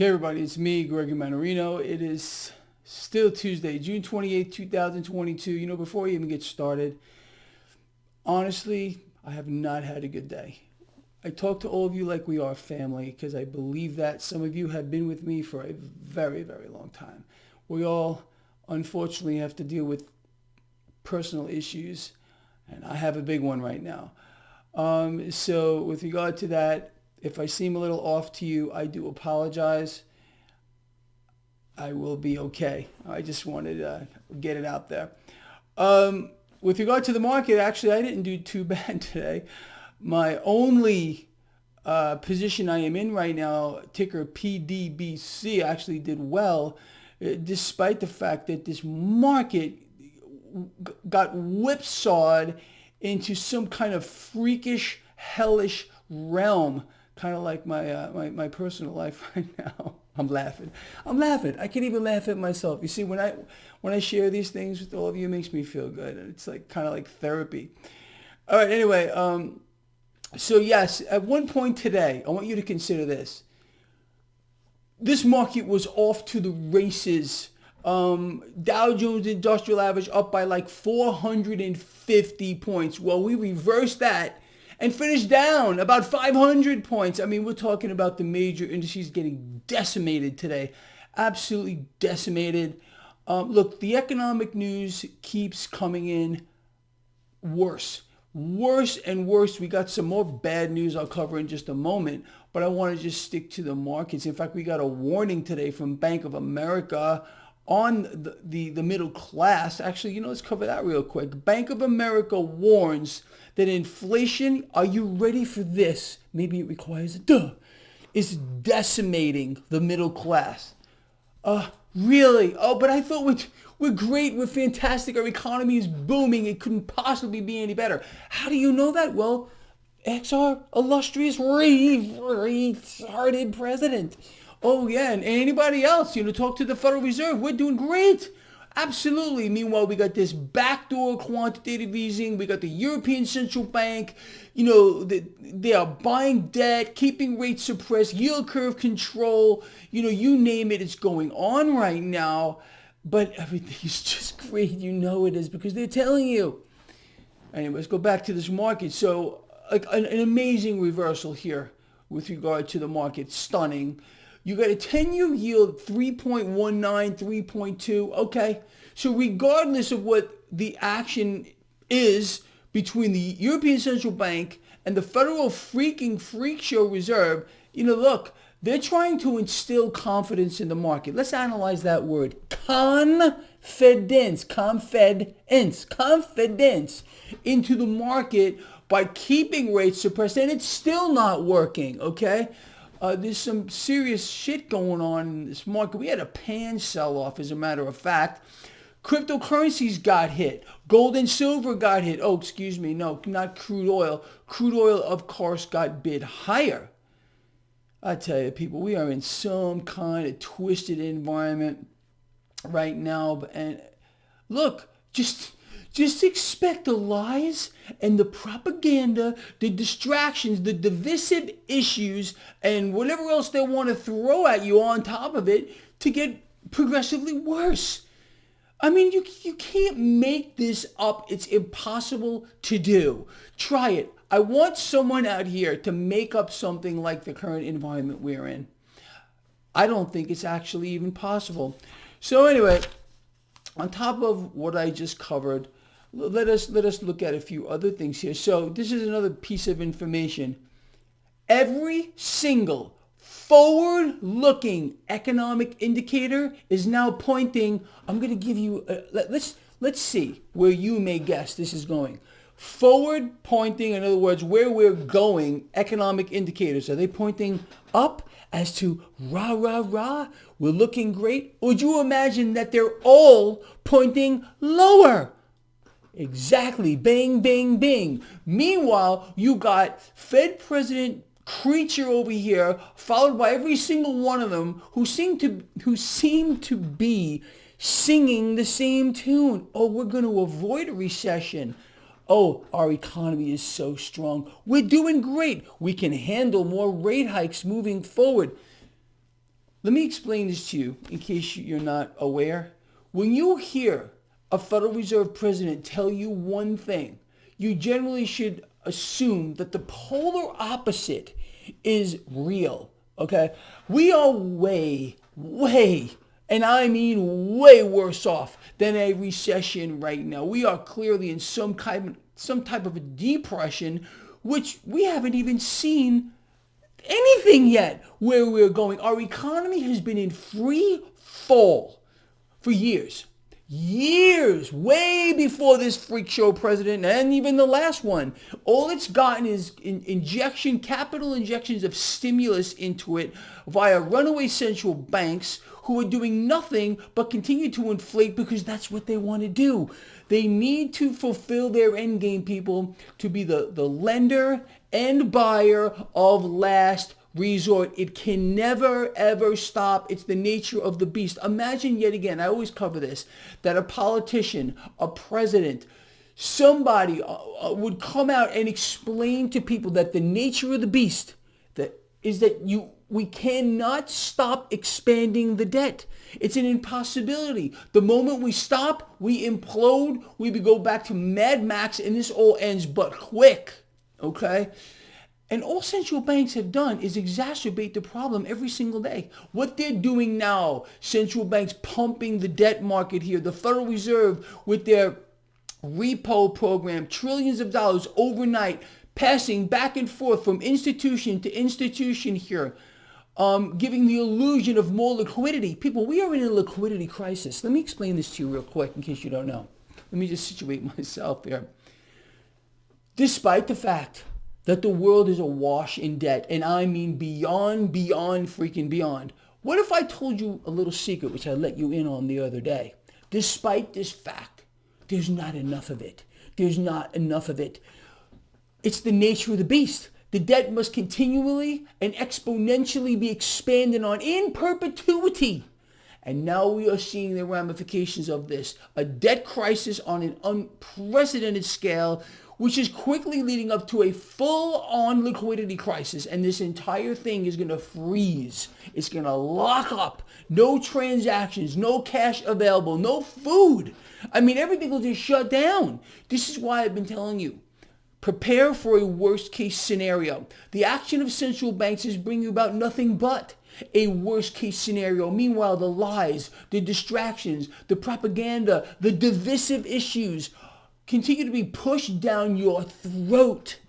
Okay, everybody, it's me, Gregory Mannarino. It is still Tuesday, June 28th, 2022. Before I even get started, honestly, I have not had a good day. I talk to all of you like we are family because I believe that some of you have been with me for a very, very long time. We all, unfortunately, have to deal with personal issues, and I have a big one right now. So with regard to that, if I seem a little off to you, I do apologize. I will be okay. I just wanted to get it out there. With regard to the market, actually, I didn't do too bad today. My only position I am in right now, ticker PDBC, actually did well, despite the fact that this market got whipsawed into some kind of freakish, hellish realm, kind of like my personal life right now. I'm laughing. I can't even laugh at myself. You see, when I share these things with all of you, it makes me feel good. It's like kind of like therapy. All right. Anyway, so yes, at one point today, I want you to consider this. This market was off to the races. Dow Jones Industrial Average up by like 450 points. Well, we reversed that and finished down about 500 points. I mean, we're talking about the major indices getting decimated today. Absolutely decimated. Look, the economic news keeps coming in worse and worse. We got some more bad news I'll cover in just a moment, but I want to just stick to the markets. In fact, we got a warning today from Bank of America on the middle class. Actually, let's cover that real quick. Bank of America warns that inflation, are you ready for this? Maybe it requires a duh, is decimating the middle class. Really? Oh, but I thought we're great, we're fantastic, our economy is booming, it couldn't possibly be any better. How do you know that? Well, our illustrious retarded president. Oh yeah, and anybody else, talk to the Federal Reserve. We're doing great. Absolutely. Meanwhile, we got this backdoor quantitative easing. We got the European Central Bank. They are buying debt, keeping rates suppressed, yield curve control. You name it, it's going on right now. But everything is just great. It is because they're telling you. Anyway, let's go back to this market. So an amazing reversal here with regard to the market. Stunning. You got a 10-year yield, 3.19, 3.2. Okay. So regardless of what the action is between the European Central Bank and the Federal freak show Reserve, look, they're trying to instill confidence in the market. Let's analyze that word. Confidence into the market by keeping rates suppressed, and it's still not working, okay? There's some serious shit going on in this market. We had a pan sell-off, as a matter of fact. Cryptocurrencies got hit. Gold and silver got hit. Oh, excuse me. No, not crude oil. Crude oil, of course, got bid higher. I tell you, people, we are in some kind of twisted environment right now. And look, just expect the lies and the propaganda, the distractions, the divisive issues, and whatever else they want to throw at you on top of it to get progressively worse. I mean, you can't make this up. It's impossible to do. Try it. I want someone out here to make up something like the current environment we're in. I don't think it's actually even possible. So anyway, on top of what I just covered, let us look at a few other things here. So this is another piece of information. Every single forward-looking economic indicator is now pointing. I'm going to give you. Let's see where you may guess this is going. Forward pointing, in other words, where we're going. Economic indicators, are they pointing up as to rah rah rah? We're looking great. Or would you imagine that they're all pointing lower? Exactly. Bang, bang, bang. Meanwhile, you got Fed President Creature over here, followed by every single one of them who seem to be singing the same tune. Oh, we're going to avoid a recession. Oh, our economy is so strong. We're doing great. We can handle more rate hikes moving forward. Let me explain this to you in case you're not aware. When you hear a Federal Reserve president tell you one thing, you generally should assume that the polar opposite is real, okay? We are way, and I mean way worse off than a recession right now. We are clearly in some type of a depression, which we haven't even seen anything yet where we're going. Our economy has been in free fall for years, way before this freak show president and even the last one. All it's gotten is capital injections of stimulus into it via runaway central banks who are doing nothing but continue to inflate because that's what they want to do. They need to fulfill their end game, people, to be the lender and buyer of last resort. It can never, ever stop. It's the nature of the beast. Imagine yet again, I always cover this, that a politician, a president, somebody would come out and explain to people that the nature of the beast is that we cannot stop expanding the debt. It's an impossibility. The moment we stop, we implode, we go back to Mad Max, and this all ends but quick, okay? And all central banks have done is exacerbate the problem every single day. What they're doing now, central banks pumping the debt market here, the Federal Reserve with their repo program, trillions of dollars overnight, passing back and forth from institution to institution here, giving the illusion of more liquidity. People, we are in a liquidity crisis. Let me explain this to you real quick in case you don't know. Let me just situate myself here. Despite the fact that the world is awash in debt, and I mean beyond, freaking beyond. What if I told you a little secret, which I let you in on the other day? Despite this fact, there's not enough of it. There's not enough of it. It's the nature of the beast. The debt must continually and exponentially be expanded on in perpetuity. And now we are seeing the ramifications of this. A debt crisis on an unprecedented scale, which is quickly leading up to a full-on liquidity crisis. And this entire thing is going to freeze. It's going to lock up. No transactions, no cash available, no food. I mean, everything will just shut down. This is why I've been telling you, prepare for a worst-case scenario. The action of central banks is bringing about nothing but a worst-case scenario. Meanwhile, the lies, the distractions, the propaganda, the divisive issues continue to be pushed down your throat.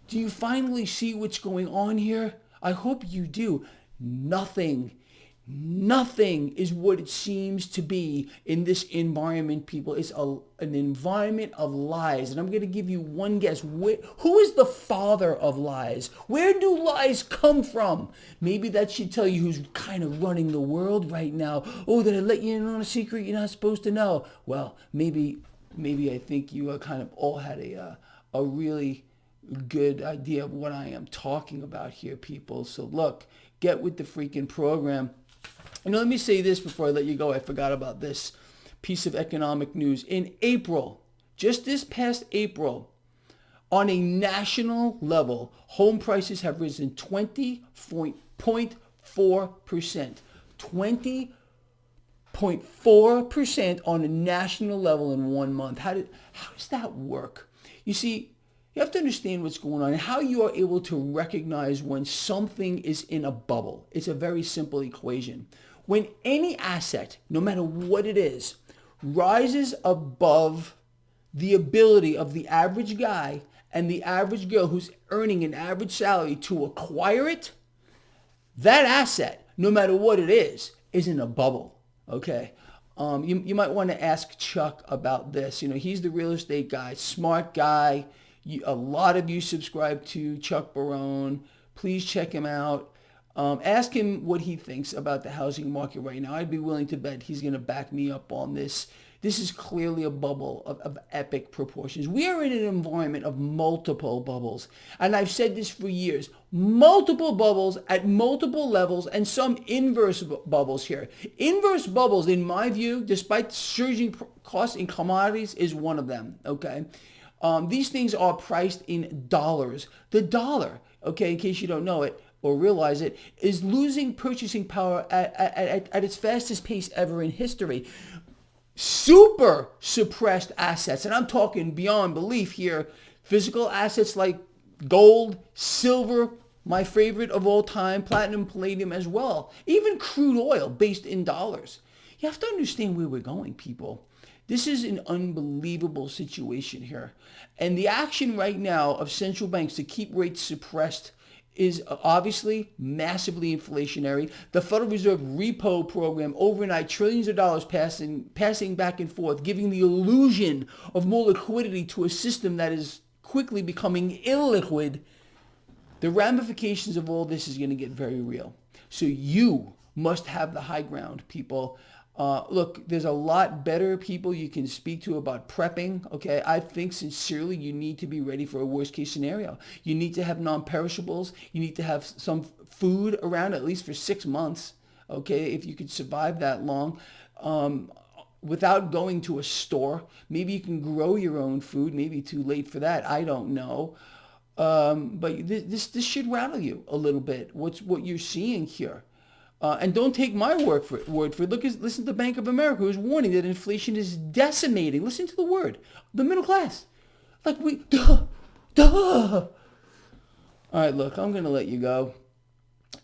Do you finally see what's going on here? I hope you do. Nothing is what it seems to be in this environment, people. It's an environment of lies. And I'm going to give you one guess. Who is the father of lies? Where do lies come from? Maybe that should tell you who's kind of running the world right now. Oh, did I let you in on a secret you're not supposed to know? Well, maybe I think you kind of all had a really good idea of what I am talking about here, people. So look, get with the freaking program. Let me say this before I let you go. I forgot about this piece of economic news. In April, just this past April, on a national level, home prices have risen 20.4%. 20.4% on a national level in 1 month. How does that work? You see, you have to understand what's going on and how you are able to recognize when something is in a bubble. It's a very simple equation. When any asset, no matter what it is, rises above the ability of the average guy and the average girl who's earning an average salary to acquire it, that asset, no matter what it is in a bubble. Okay. You might want to ask Chuck about this. He's the real estate guy, smart guy. A lot of you subscribe to Chuck Barone. Please check him out. Ask him what he thinks about the housing market right now. I'd be willing to bet he's going to back me up on this. This is clearly a bubble of epic proportions. We are in an environment of multiple bubbles. And I've said this for years. Multiple bubbles at multiple levels and some inverse bubbles here. Inverse bubbles, in my view, despite surging costs in commodities, is one of them. Okay. These things are priced in dollars. The dollar, okay, in case you don't know it, or realize it, is losing purchasing power at its fastest pace ever in history. Super suppressed assets, and I'm talking beyond belief here, physical assets like gold, silver, my favorite of all time, platinum, palladium as well, even crude oil based in dollars. You have to understand where we're going, people. This is an unbelievable situation here. And the action right now of central banks to keep rates suppressed is obviously massively inflationary. The Federal Reserve repo program, overnight, trillions of dollars passing back and forth, giving the illusion of more liquidity to a system that is quickly becoming illiquid. The ramifications of all this is going to get very real. So you must have the high ground, people. Look, there's a lot better people you can speak to about prepping, okay? I think sincerely you need to be ready for a worst case scenario. You need to have non-perishables. You need to have some food around at least for 6 months, okay, if you could survive that long. Without going to a store. Maybe you can grow your own food. Maybe too late for that. I don't know. But this should rattle you a little bit. What you're seeing here. And don't take my word for it. Listen to Bank of America, who's warning that inflation is decimating. Listen to the word. The middle class. Duh. All right, look, I'm going to let you go.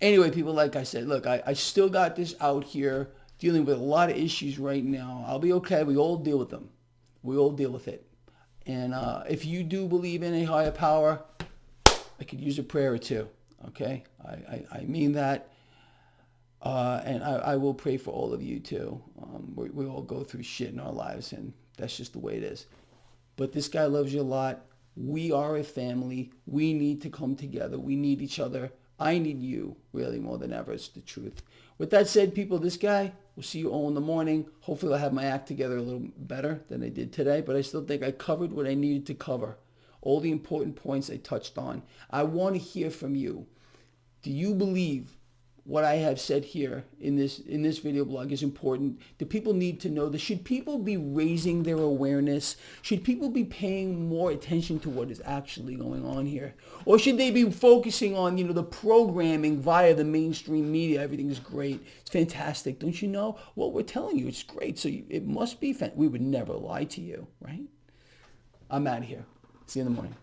Anyway, people, like I said, look, I still got this out here, dealing with a lot of issues right now. I'll be okay. We all deal with them. We all deal with it. And if you do believe in a higher power, I could use a prayer or two. Okay? I mean that. And I will pray for all of you too. We all go through shit in our lives, and that's just the way it is. But this guy loves you a lot. We are a family. We need to come together. We need each other. I need you really more than ever. It's the truth. With that said, people, this guy, we'll see you all in the morning. Hopefully I'll have my act together a little better than I did today, but I still think I covered what I needed to cover. All the important points I touched on. I want to hear from you. Do you believe what I have said here in this video blog is important? Do people need to know this? Should people be raising their awareness? Should people be paying more attention to what is actually going on here? Or should they be focusing on, the programming via the mainstream media? Everything is great. It's fantastic. Don't you know what we're telling you? It's great. So it must be we would never lie to you, right? I'm out of here. See you in the morning.